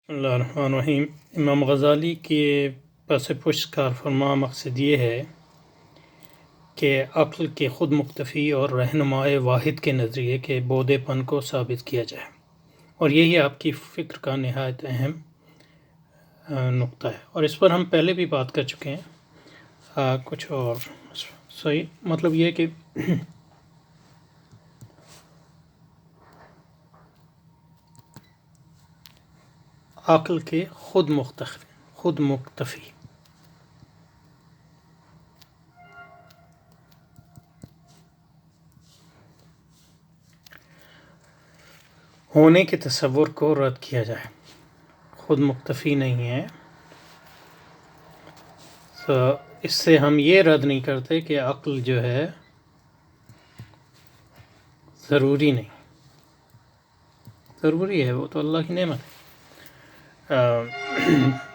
بسم اللہ الرحمن الرحیم۔ امام غزالی کے پس پشت کار فرما مقصد یہ ہے کہ عقل کے خود مکتفی اور رہنمائے واحد کے نظریے کے بودے پن کو ثابت کیا جائے، اور یہی آپ کی فکر کا نہایت اہم نقطہ ہے، اور اس پر ہم پہلے بھی بات کر چکے ہیں۔ کچھ اور صحیح مطلب یہ کہ عقل کے خود مکتفی ہونے کے تصور کو رد کیا جائے۔ خود مکتفی نہیں ہے تو اس سے ہم یہ رد نہیں کرتے کہ عقل جو ہے ضروری نہیں، ضروری ہے، وہ تو اللہ کی نعمت ہے۔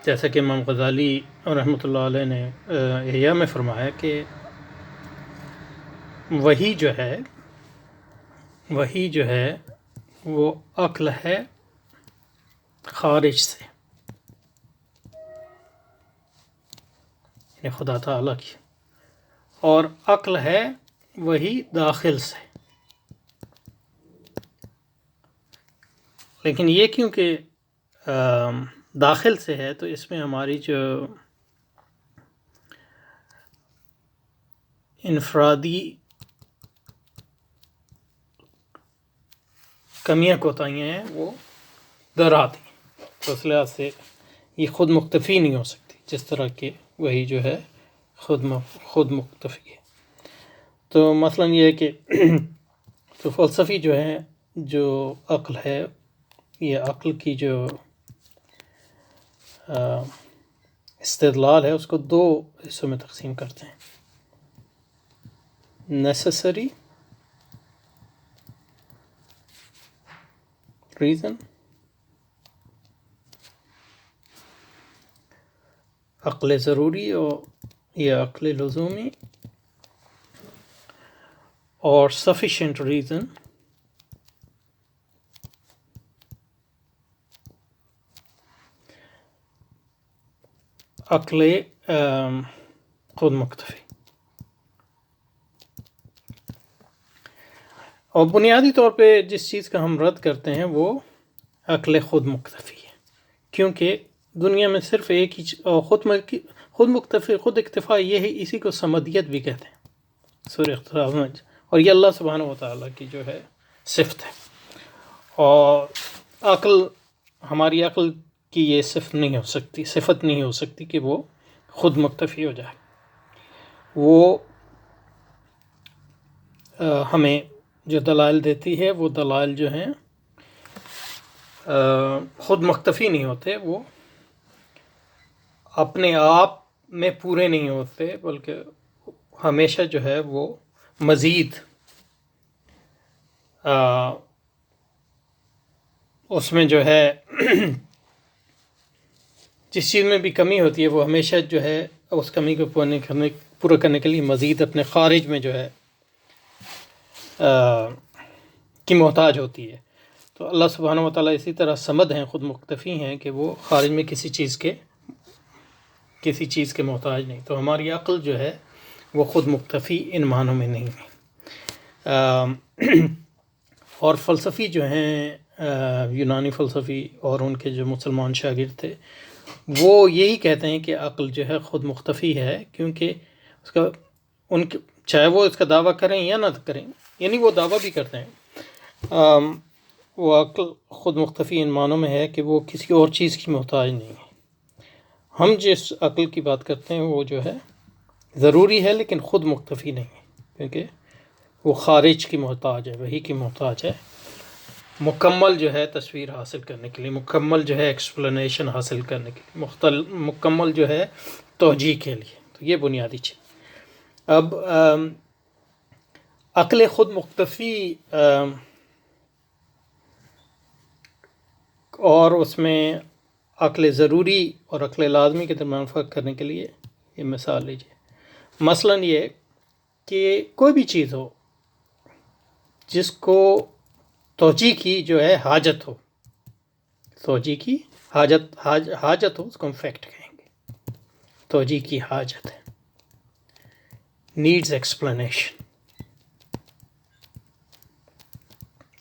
جیسا کہ امام غزالی رحمۃ اللہ علیہ نے احیاء میں فرمایا کہ وہی جو ہے وہ عقل ہے خارج سے، یعنی خدا تعالیٰ کی، اور عقل ہے وہی داخل سے، لیکن یہ کیونکہ داخل سے ہے تو اس میں ہماری جو انفرادی کمیاں کوتاہیاں ہیں وہ در آتی ہیں، تو اس لحاظ سے یہ خود مکتفی نہیں ہو سکتی، جس طرح کہ وہی جو ہے خود مکتفی ہے۔ تو مثلا یہ ہے کہ تو فلسفی جو ہے، جو عقل ہے، یہ عقل کی جو استدلال ہے اس کو دو حصوں میں تقسیم کرتے ہیں: نیسیسری ریزن، عقل ضروری اور یا عقل لزومی، اور sufficient ریزن، عقل خود مکتفی۔ اور بنیادی طور پہ جس چیز کا ہم رد کرتے ہیں وہ عقل خود مکتفی ہے، کیونکہ دنیا میں صرف ایک ہی خود مکتفی، خود اکتفا، یہ ہے، اسی کو صمدیت بھی کہتے ہیں سورہ اقتراب میں، اور یہ اللہ سبحانہ و تعالیٰ کی جو ہے صفت ہے، اور ہماری عقل کی یہ صفت نہیں ہو سکتی کہ وہ خود مکتفی ہو جائے۔ وہ ہمیں جو دلائل دیتی ہے وہ دلائل جو ہیں خود مکتفی نہیں ہوتے، وہ اپنے آپ میں پورے نہیں ہوتے، بلکہ ہمیشہ جو ہے وہ مزید اس میں جو ہے جس چیز میں بھی کمی ہوتی ہے وہ ہمیشہ جو ہے اس کمی کو پورا کرنے کے لیے مزید اپنے خارج میں جو ہے کی محتاج ہوتی ہے۔ تو اللہ سبحانہ و تعالیٰ اسی طرح صمد ہیں، خود مکتفی ہیں، کہ وہ خارج میں کسی چیز کے محتاج نہیں۔ تو ہماری عقل جو ہے وہ خود مکتفی ان معنوں میں نہیں ہے۔ اور فلسفی جو ہیں، یونانی فلسفی اور ان کے جو مسلمان شاگرد تھے، وہ یہی کہتے ہیں کہ عقل جو ہے خود مختفی ہے، کیونکہ چاہے وہ اس کا دعویٰ کریں یا نہ کریں، یعنی وہ دعویٰ بھی کرتے ہیں، وہ عقل خود مختفی ان معنوں میں ہے کہ وہ کسی اور چیز کی محتاج نہیں ہے۔ ہم جس عقل کی بات کرتے ہیں وہ جو ہے ضروری ہے لیکن خود مختفی نہیں ہے، کیونکہ وہ خارج کی محتاج ہے، وہی کی محتاج ہے، مکمل جو ہے تصویر حاصل کرنے کے لیے، مکمل جو ہے ایکسپلینیشن حاصل کرنے کے لیے، مکمل جو ہے توجیہ کے لیے۔ تو یہ بنیادی چیز۔ اب عقل خود مکتفی اور اس میں عقل ضروری اور عقل لازمی کے درمیان فرق کرنے کے لیے یہ مثال لیجیے۔ مثلا یہ کہ کوئی بھی چیز ہو جس کو توجیہ کی جو ہے حاجت ہو، توجیہ کی حاجت ہو اس کو ہم فیکٹ کہیں گے. توجہ کی حاجت ہے، نیڈز ایکسپلینیشن.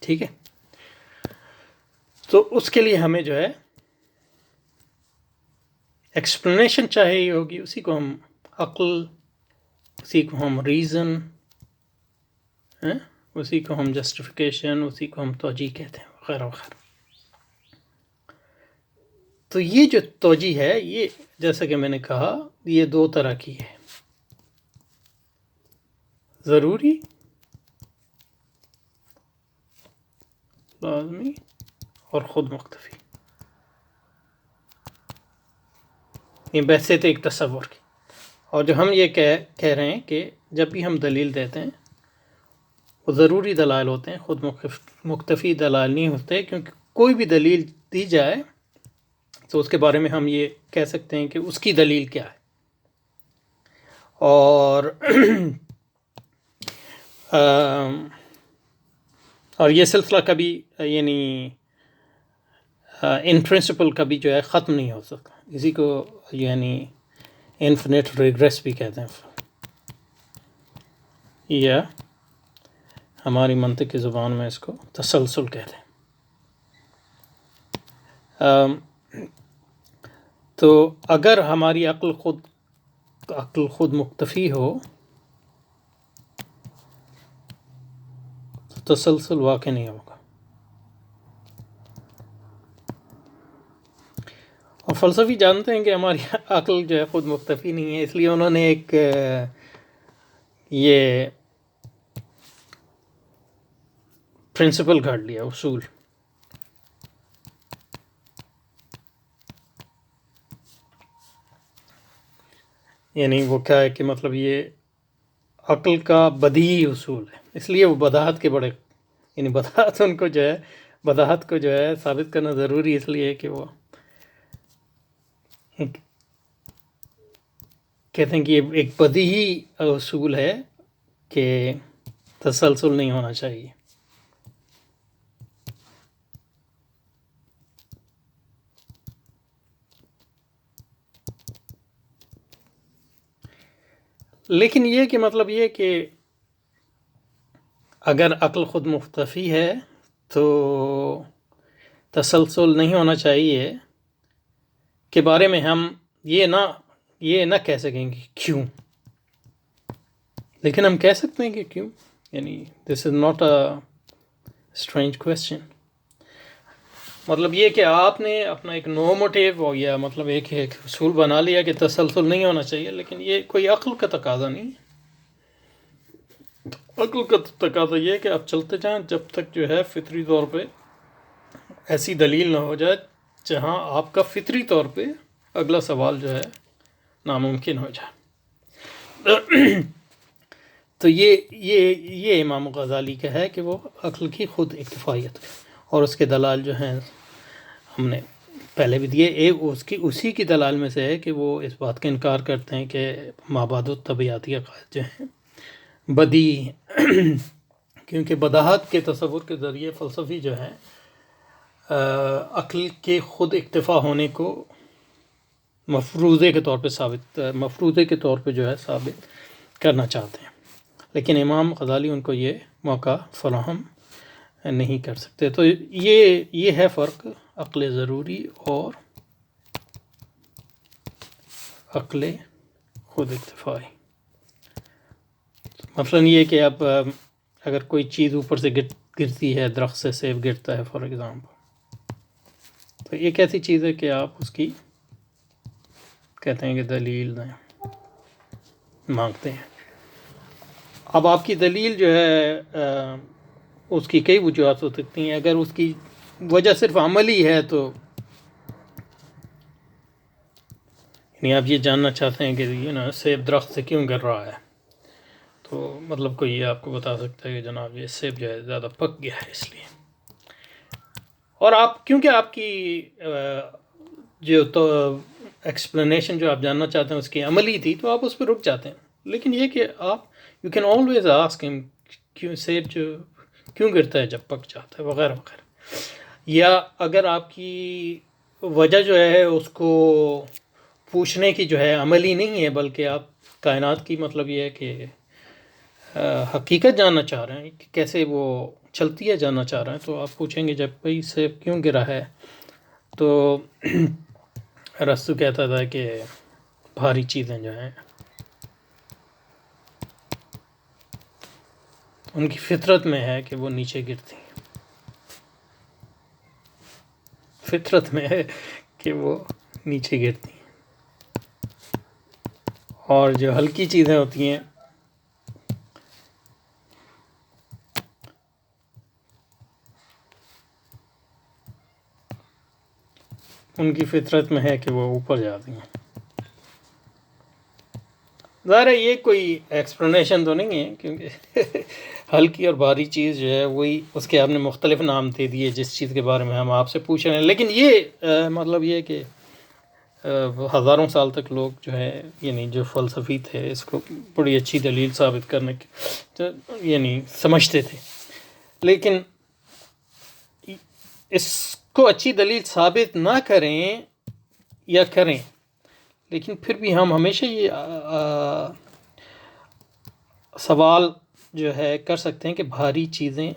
ٹھیک ہے، تو اس کے لیے ہمیں جو ہے ایکسپلینیشن چاہیے ہوگی. اسی کو ہم عقل، اسی کو ہم ریزن، اسی کو ہم جسٹیفیکیشن، اسی کو ہم توجہ کہتے ہیں، وغیرہ وغیرہ. تو یہ جو توجہ ہے، یہ جیسا کہ میں نے کہا یہ دو طرح کی ہے، ضروری، لازمی، اور خود مختفی. یہ بحثیت ایک تصور کی. اور جو ہم یہ کہہ رہے ہیں کہ جب بھی ہم دلیل دیتے ہیں وہ ضروری دلائل ہوتے ہیں، خود مختفی دلائل نہیں ہوتے. کیونکہ کوئی بھی دلیل دی جائے تو اس کے بارے میں ہم یہ کہہ سکتے ہیں کہ اس کی دلیل کیا ہے. اور یہ سلسلہ کبھی یعنی ان پرنسپل کبھی جو ہے ختم نہیں ہو سکتا. اسی کو یعنی انفینٹ ریگریس بھی کہتے ہیں، یا ہماری منطق کی زبان میں اس کو تسلسل کہتے ہیں. تو اگر ہماری عقل خود مختفی ہو تو تسلسل واقع نہیں ہوگا. اور فلسفی جانتے ہیں کہ ہماری عقل جو ہے خود مختفی نہیں ہے، اس لیے انہوں نے ایک یہ پرنسپل گھڑ لیا، اصول. یعنی وہ کیا ہے کہ مطلب یہ عقل کا بدیہی اصول ہے. اس لیے وہ بداہت کے بڑے، یعنی بداہت ان کو جو ہے، بداہت کو جو ہے ثابت کرنا ضروری اس لیے کہ وہ کہتے ہیں کہ یہ ایک بدیہی اصول ہے کہ تسلسل نہیں ہونا چاہیے. لیکن یہ کہ مطلب یہ کہ اگر عقل خود مختفی ہے تو تسلسل نہیں ہونا چاہیے کے بارے میں ہم یہ نہ کہہ سکیں کہ کیوں. لیکن ہم کہہ سکتے ہیں کہ کیوں، یعنی this is not a strange question. مطلب یہ کہ آپ نے اپنا ایک نارمیٹیو ہو گیا، مطلب ایک اصول بنا لیا کہ تسلسل نہیں ہونا چاہیے، لیکن یہ کوئی عقل کا تقاضا نہیں. عقل کا تقاضا یہ کہ آپ چلتے جائیں جب تک جو ہے فطری طور پہ ایسی دلیل نہ ہو جائے جہاں آپ کا فطری طور پہ اگلا سوال جو ہے ناممکن ہو جائے. تو یہ امام غزالی کا ہے کہ وہ عقل کی خود اکتفائیت، اور اس کے دلائل جو ہیں ہم نے پہلے بھی دیے. اسی کی دلائل میں سے ہے کہ وہ اس بات کا انکار کرتے ہیں کہ مابعد الطبیعاتی عقائد جو ہیں بدیہی ہیں. کیونکہ بداہت کے تصور کے ذریعے فلسفی جو ہے عقل کے خود اکتفا ہونے کو مفروضے کے طور پہ جو ہے ثابت کرنا چاہتے ہیں. لیکن امام غزالی ان کو یہ موقع فراہم نہیں کر سکتے. تو یہ ہے فرق عقل ضروری اور عقل خود اکتفائی. مثلا یہ کہ اب اگر کوئی چیز اوپر سے گرتی ہے، درخت سے سیب گرتا ہے فار ایگزامپل، تو ایک ایسی چیز ہے کہ آپ اس کی کہتے ہیں کہ دلیل مانگتے ہیں. اب آپ کی دلیل جو ہے اس کی کئی وجوہات ہو سکتی ہیں. اگر اس کی وجہ صرف عملی ہے تو یعنی آپ یہ جاننا چاہتے ہیں کہ سیب درخت سے کیوں گر رہا ہے، تو مطلب کوئی یہ آپ کو بتا سکتا ہے کہ جناب یہ سیب جو ہے زیادہ پک گیا ہے اس لیے. اور آپ کیونکہ آپ کی جو تو ایکسپلینیشن جو آپ جاننا چاہتے ہیں اس کی عملی تھی، تو آپ اس پہ رک جاتے ہیں. لیکن یہ کہ آپ یو کین آلویز آسک ہم کیوں سیب جو کیوں گرتا ہے جب پک جاتا ہے، وغیرہ وغیرہ. یا اگر آپ کی وجہ جو ہے اس کو پوچھنے کی جو ہے عملی نہیں ہے، بلکہ آپ کائنات کی مطلب یہ ہے کہ حقیقت جاننا چاہ رہے ہیں کہ کیسے وہ چلتی ہے جاننا چاہ رہے ہیں، تو آپ پوچھیں گے جب بھائی سیب کیوں گرا ہے، تو رستو کہتا تھا کہ بھاری چیزیں جو ہیں ان کی فطرت میں ہے کہ وہ نیچے گرتی ہیں، فطرت میں ہے کہ وہ نیچے گرتی ہیں، اور جو ہلکی چیزیں ہوتی ہیں ان کی فطرت میں ہے کہ وہ اوپر جاتی ہیں۔ ظاہر ہے یہ کوئی ایکسپلینیشن تو نہیں ہے، کیونکہ ہلکی اور بھاری چیز جو ہے وہی اس کے آپ نے مختلف نام دے دیے جس چیز کے بارے میں ہم آپ سے پوچھ رہے ہیں، لیکن یہ مطلب یہ کہ ہزاروں سال تک لوگ جو ہے یعنی جو فلسفی تھے اس کو بڑی اچھی دلیل ثابت کرنے کی یعنی سمجھتے تھے، لیکن اس کو اچھی دلیل ثابت نہ کریں یا کریں، لیکن پھر بھی ہم ہمیشہ یہ سوال جو ہے کر سکتے ہیں کہ بھاری چیزیں،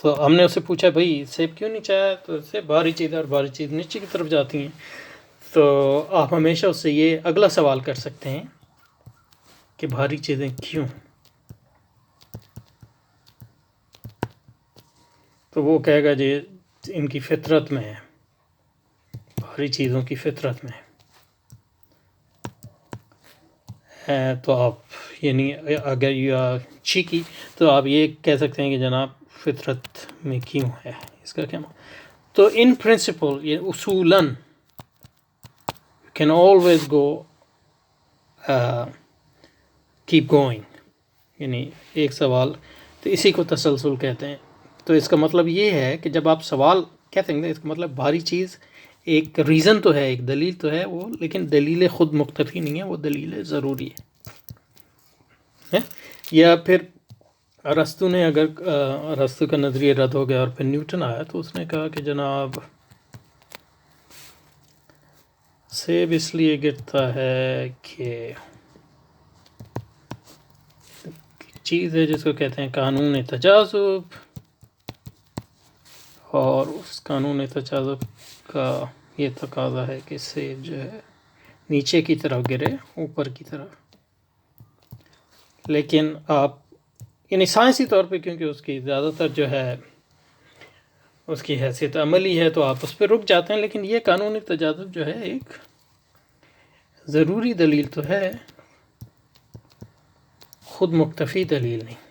ہم نے اس سے پوچھا بھائی سیب کیوں نہیں چاہا، تو اس سے بھاری چیزیں اور بھاری چیز نیچے کی طرف جاتی ہیں، تو آپ ہمیشہ اس سے یہ اگلا سوال کر سکتے ہیں کہ بھاری چیزیں کیوں، تو وہ کہے گا جی ان کی فطرت میں ہے، بھاری چیزوں کی فطرت میں ہے، تو آپ یعنی اگر یہ چیکی تو آپ یہ کہہ سکتے ہیں کہ جناب فطرت میں کیوں ہے، اس کا کیا تو ان پرنسپل یہ اصولاً can always go keep going, یعنی ایک سوال، تو اسی کو تسلسل کہتے ہیں، تو اس کا مطلب یہ ہے کہ جب آپ سوال کہتے ہیں اس کا مطلب بھاری چیز ایک ریزن تو ہے، ایک دلیل تو ہے وہ، لیکن دلیل خود مکتفی نہیں ہے، وہ دلیل ضروری ہے۔ یا پھر ارسطو نے اگر ارسطو کا نظریہ رد ہو گیا اور پھر نیوٹن آیا تو اس نے کہا کہ جناب سیب اس لیے گرتا ہے کہ چیز ہے جس کو کہتے ہیں قانون تجاذب، اور اس قانون تجاذب کا یہ تقاضا ہے کہ سیب جو ہے نیچے کی طرف گرے اوپر کی طرف، لیکن آپ یعنی سائنسی طور پہ کیونکہ اس کی زیادہ تر جو ہے اس کی حیثیت عملی ہے تو آپ اس پہ رک جاتے ہیں، لیکن یہ قانون تجاذب جو ہے ایک ضروری دلیل تو ہے، خود مکتفی دلیل نہیں۔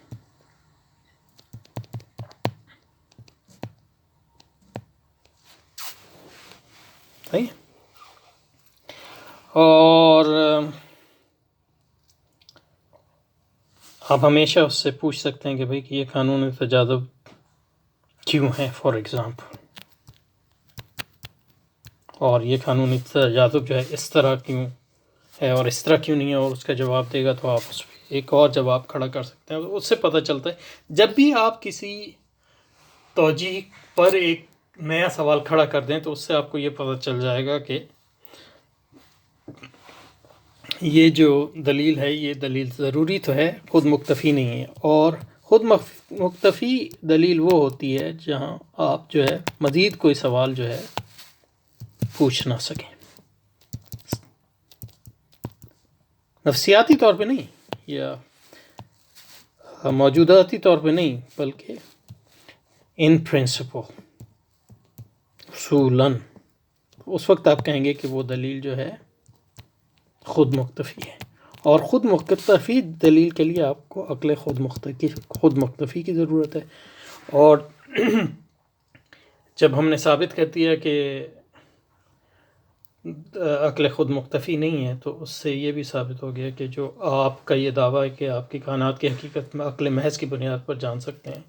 صحیح، اور آپ ہمیشہ اس سے پوچھ سکتے ہیں کہ بھئی کہ یہ قانون تجاذب کیوں ہے، فار ایگزامپل، اور یہ قانون تجاذب جو ہے اس طرح کیوں ہے اور اس طرح کیوں نہیں ہے، اور اس کا جواب دے گا تو آپ اس پہ ایک اور جواب کھڑا کر سکتے ہیں، اس سے پتہ چلتا ہے جب بھی آپ کسی توجیہ پر ایک نیا سوال کھڑا کر دیں تو اس سے آپ کو یہ پتہ چل جائے گا کہ یہ جو دلیل ہے یہ دلیل ضروری تو ہے، خود مکتفی نہیں ہے، اور خود مکتفی دلیل وہ ہوتی ہے جہاں آپ جو ہے مزید کوئی سوال جو ہے پوچھ نہ سکیں، نفسیاتی طور پہ نہیں یا موجوداتی طور پہ نہیں، بلکہ ان پرنسپل اصولاً، اس وقت آپ کہیں گے کہ وہ دلیل جو ہے خود مکتفی ہے، اور خود مکتفی دلیل کے لیے آپ کو عقل خود مکتفی کی ضرورت ہے، اور جب ہم نے ثابت کر دیا کہ عقل خود مکتفی نہیں ہے تو اس سے یہ بھی ثابت ہو گیا کہ جو آپ کا یہ دعویٰ ہے کہ آپ کی کائنات کی حقیقت میں عقل محض کی بنیاد پر جان سکتے ہیں،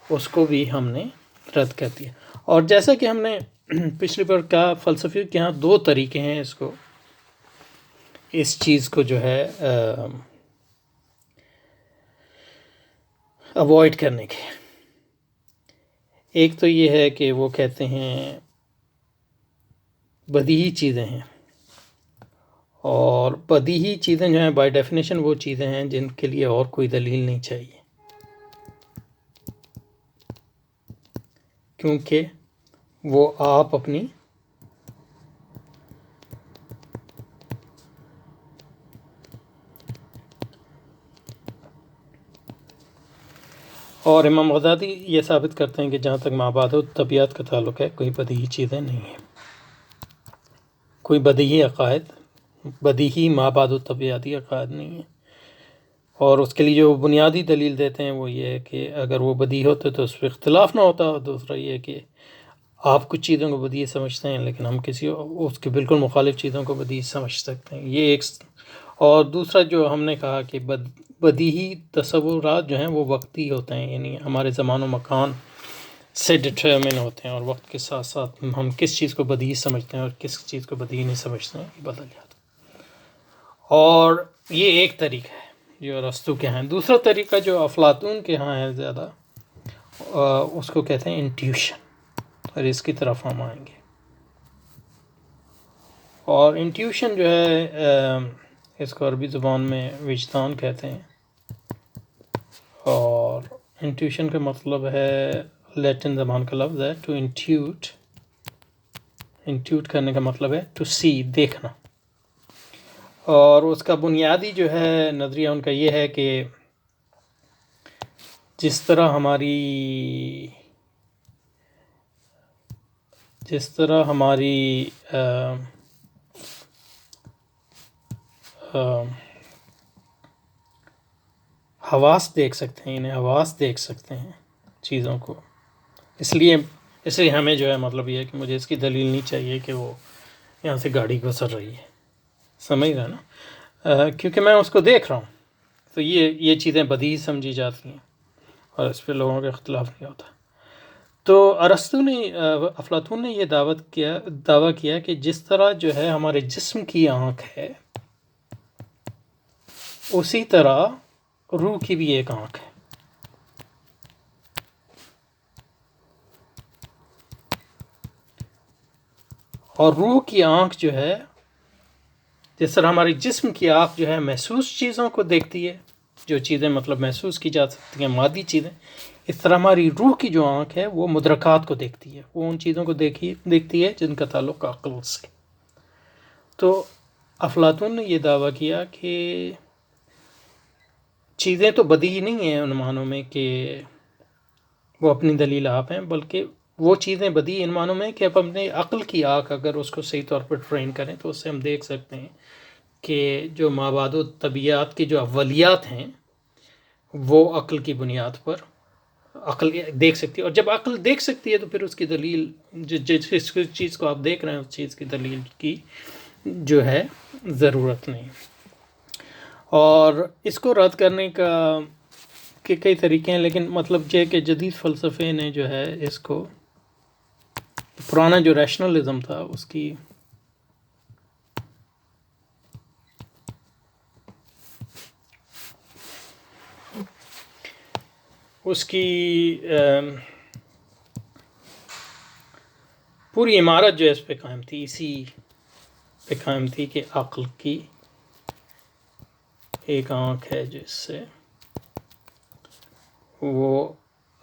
اس کو بھی ہم نے رد کر دیا۔ اور جیسا کہ ہم نے پچھلی بار کہا، فلسفی کے یہاں دو طریقے ہیں اس چیز کو جو ہے اوائڈ کرنے کے۔ ایک تو یہ ہے کہ وہ کہتے ہیں بدیہی چیزیں ہیں، اور بدیہی چیزیں جو ہیں بائی ڈیفینیشن وہ چیزیں ہیں جن کے لیے اور کوئی دلیل نہیں چاہیے، کیونکہ وہ آپ اپنی اور امام غزالی یہ ثابت کرتے ہیں کہ جہاں تک مابعد طبیعت کا تعلق ہے کوئی بدیہی چیزیں نہیں ہیں، کوئی بدیہی عقائد، بدیہی مابعد طبیعتی عقائد نہیں ہیں، اور اس کے لیے جو بنیادی دلیل دیتے ہیں وہ یہ ہے کہ اگر وہ بدیہی ہوتے تو اس پہ اختلاف نہ ہوتا، اور دوسرا یہ ہے کہ آپ کچھ چیزوں کو بدیہی سمجھتے ہیں لیکن ہم کسی اس کے بالکل مخالف چیزوں کو بدیہی سمجھ سکتے ہیں، یہ ایک۔ اور دوسرا جو ہم نے کہا کہ بدیہی تصورات جو ہیں وہ وقتی ہوتے ہیں، یعنی ہمارے زمان و مکان سے ڈٹرمن ہوتے ہیں، اور وقت کے ساتھ ساتھ ہم کس چیز کو بدیہی سمجھتے ہیں اور کس چیز کو بدیہی نہیں سمجھتے ہیں یہ بدل جاتا ہے۔ اور یہ ایک طریقہ ہے جو ارسطو کے ہیں۔ دوسرا طریقہ جو افلاطون کے ہاں ہے زیادہ، اس کو کہتے ہیں انٹیوشن، اور اس کی طرف ہم آئیں گے۔ اور انٹیوشن جو ہے اس کو عربی زبان میں وجدان کہتے ہیں، اور انٹیوشن کا مطلب ہے، لیٹن زبان کا لفظ ہے ٹو انٹیوٹ، انٹیوٹ کرنے کا مطلب ہے ٹو سی، دیکھنا۔ اور اس کا بنیادی جو ہے نظریہ ان کا یہ ہے کہ جس طرح ہماری حواس دیکھ سکتے ہیں، انہیں حواس دیکھ سکتے ہیں چیزوں کو، اس لیے ہمیں جو ہے مطلب یہ ہے کہ مجھے اس کی دلیل نہیں چاہیے کہ وہ یہاں سے گاڑی گزر رہی ہے، سمجھ رہے نا، کیونکہ میں اس کو دیکھ رہا ہوں، تو یہ چیزیں بدیہی سمجھی جاتی ہیں، اور اس پہ لوگوں کا اختلاف نہیں ہوتا۔ تو ارسطو نے، افلاطون نے یہ دعویٰ کیا کہ جس طرح جو ہے ہمارے جسم کی آنکھ ہے، اسی طرح روح کی بھی ایک آنکھ ہے، اور روح کی آنکھ جو ہے، جس طرح ہماری جسم کی آنکھ جو ہے محسوس چیزوں کو دیکھتی ہے، جو چیزیں مطلب محسوس کی جا سکتی ہیں، مادی چیزیں، اس طرح ہماری روح کی جو آنکھ ہے وہ مدرکات کو دیکھتی ہے، وہ ان چیزوں کو دیکھتی ہے جن کا تعلق عقل سے۔ تو افلاطون نے یہ دعویٰ کیا کہ چیزیں تو بدیہی نہیں ہیں ان معنوں میں کہ وہ اپنی دلیل آپ ہیں، بلکہ وہ چیزیں بدیہی ان معنوں میں کہ اب اپنے عقل کی آنکھ اگر اس کو صحیح طور پر ٹرین کریں تو اس سے ہم دیکھ سکتے ہیں کہ جو مابعد طبیعت کی جو اولیات ہیں وہ عقل کی بنیاد پر عقل دیکھ سکتی ہے، اور جب عقل دیکھ سکتی ہے تو پھر اس کی دلیل، جس چیز کو آپ دیکھ رہے ہیں اس چیز کی دلیل کی جو ہے ضرورت نہیں۔ اور اس کو رد کرنے کے کئی طریقے ہیں، لیکن مطلب یہ کہ جدید فلسفے نے جو ہے اس کو، پرانا جو ریشنلزم تھا اس کی پوری عمارت جو ہے اس پہ قائم تھی، اسی پہ قائم تھی کہ عقل کی ایک آنکھ ہے جس سے وہ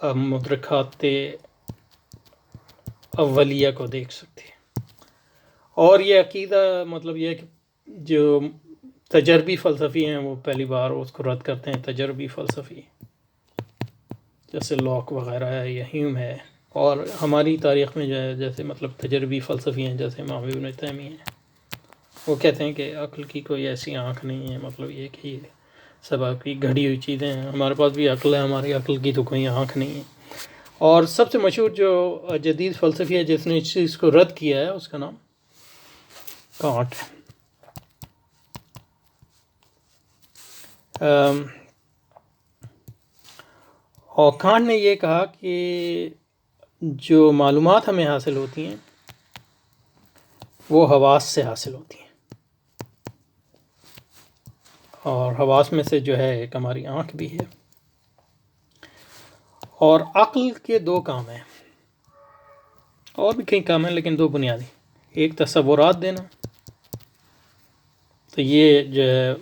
مدرکات اولیہ کو دیکھ سکتی ہے۔ اور یہ عقیدہ مطلب یہ ہے کہ جو تجربی فلسفی ہیں وہ پہلی بار اس کو رد کرتے ہیں، تجربی فلسفی جیسے لاک وغیرہ ہے یا ہیوم ہے، اور ہماری تاریخ میں جو ہے جیسے مطلب تجربی فلسفی ہیں جیسے امام ابن تیمیہ ہیں، وہ کہتے ہیں کہ عقل کی کوئی ایسی آنکھ نہیں ہے، مطلب یہ کہ یہ سب آپ کی گھڑی ہوئی چیزیں ہیں، ہمارے پاس بھی عقل ہے، ہماری عقل کی تو کوئی آنکھ نہیں ہے۔ اور سب سے مشہور جو جدید فلسفی ہے جس نے اس چیز کو رد کیا ہے اس کا نام کانٹ ہے۔ اور کانٹ نے یہ کہا کہ جو معلومات ہمیں حاصل ہوتی ہیں وہ حواس سے حاصل ہوتی ہیں، اور حواس میں سے جو ہے ایک ہماری آنکھ بھی ہے، اور عقل کے دو کام ہیں، اور بھی کئی کام ہیں لیکن دو بنیادی، ایک تصورات دینا، تو یہ جو ہے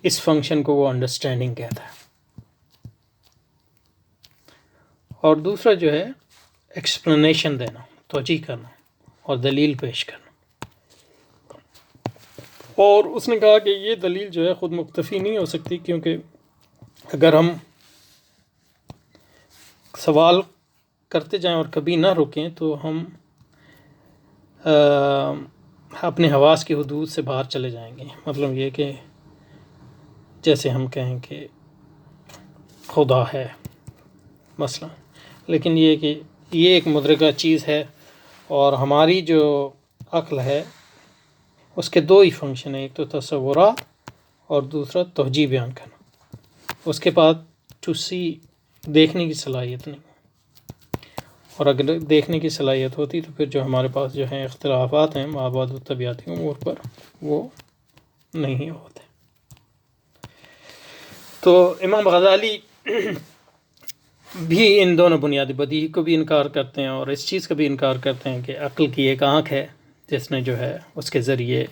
اس فنکشن کو وہ انڈرسٹینڈنگ کہتا ہے، اور دوسرا جو ہے ایکسپلینیشن دینا، توجیہ کرنا اور دلیل پیش کرنا۔ اور اس نے کہا کہ یہ دلیل جو ہے خود مکتفی نہیں ہو سکتی، کیونکہ اگر ہم سوال کرتے جائیں اور کبھی نہ رکیں تو ہم اپنے حواس کی حدود سے باہر چلے جائیں گے۔ مطلب یہ کہ جیسے ہم کہیں کہ خدا ہے مثلا، لیکن یہ کہ یہ ایک مدرکہ چیز ہے، اور ہماری جو عقل ہے اس کے دو ہی فنکشن ہیں، ایک تو تصورات اور دوسرا توجیہ بیان کرنا۔ اس کے بعد ٹو سی دیکھنے کی صلاحیت نہیں، اور اگر دیکھنے کی صلاحیت ہوتی تو پھر جو ہمارے پاس جو ہیں اختلافات ہیں مابعد طبیعتی امور پر، وہ نہیں ہوتے۔ تو امام غزالی بھی ان دونوں بنیادی بدیہی کو بھی انکار کرتے ہیں، اور اس چیز کا بھی انکار کرتے ہیں کہ عقل کی ایک آنکھ ہے جس نے جو ہے اس کے ذریعے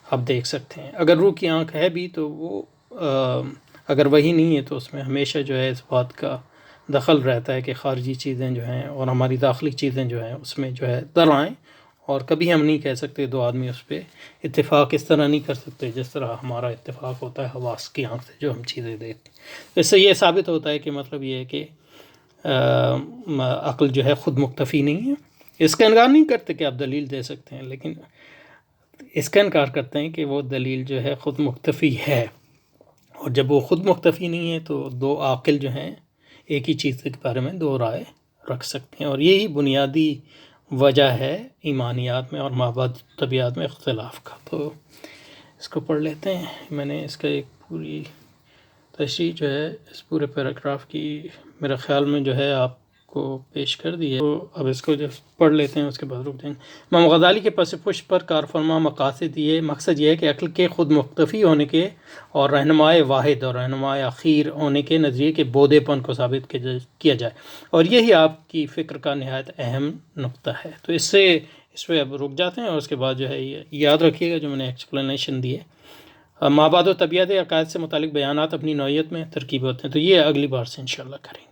آپ دیکھ سکتے ہیں۔ اگر روح کی آنکھ ہے بھی تو وہ اگر وہی نہیں ہے تو اس میں ہمیشہ جو ہے اس بات کا دخل رہتا ہے کہ خارجی چیزیں جو ہیں اور ہماری داخلی چیزیں جو ہیں اس میں جو ہے در آئیں، اور کبھی ہم نہیں کہہ سکتے دو آدمی اس پہ اتفاق اس طرح نہیں کر سکتے جس طرح ہمارا اتفاق ہوتا ہے حواس کی آنکھ سے جو ہم چیزیں دیکھتے ہیں۔ اس سے یہ ثابت ہوتا ہے کہ مطلب یہ ہے کہ عقل جو ہے خود مکتفی نہیں ہے۔ اس کا انکار نہیں کرتے کہ آپ دلیل دے سکتے ہیں، لیکن اس کا انکار کرتے ہیں کہ وہ دلیل جو ہے خود مکتفی ہے، اور جب وہ خود مکتفی نہیں ہے تو دو عاقل جو ہیں ایک ہی چیز کے بارے میں دو رائے رکھ سکتے ہیں، اور یہی بنیادی وجہ ہے ایمانیات میں اور مابعد طبیعت میں اختلاف کا۔ تو اس کو پڑھ لیتے ہیں۔ میں نے اس کا ایک پوری تشریح جو ہے اس پورے پیراگراف کی میرے خیال میں جو ہے آپ کو پیش کر دی ہے، تو اب اس کو جو پڑھ لیتے ہیں اس کے بعد رک جائیں گے۔ امام غزالی کے پس پشت پر کارفرما مقاصد مقصد یہ ہے کہ عقل کے خود مکتفی ہونے کے اور رہنمائے واحد اور رہنمائے اخیر ہونے کے نظریے کے بودے پن کو ثابت کیا جائے، اور یہی آپ کی فکر کا نہایت اہم نقطہ ہے۔ تو اس پہ اب رک جاتے ہیں، اور اس کے بعد جو ہے یہ یاد رکھیے گا جو میں نے ایکسپلینیشن دی ہے۔ مابعد و طبیعت عقائد سے متعلق بیانات اپنی نوعیت میں ترکیب ہوتے ہیں، تو یہ اگلی بار سے انشاءاللہ کریں گے۔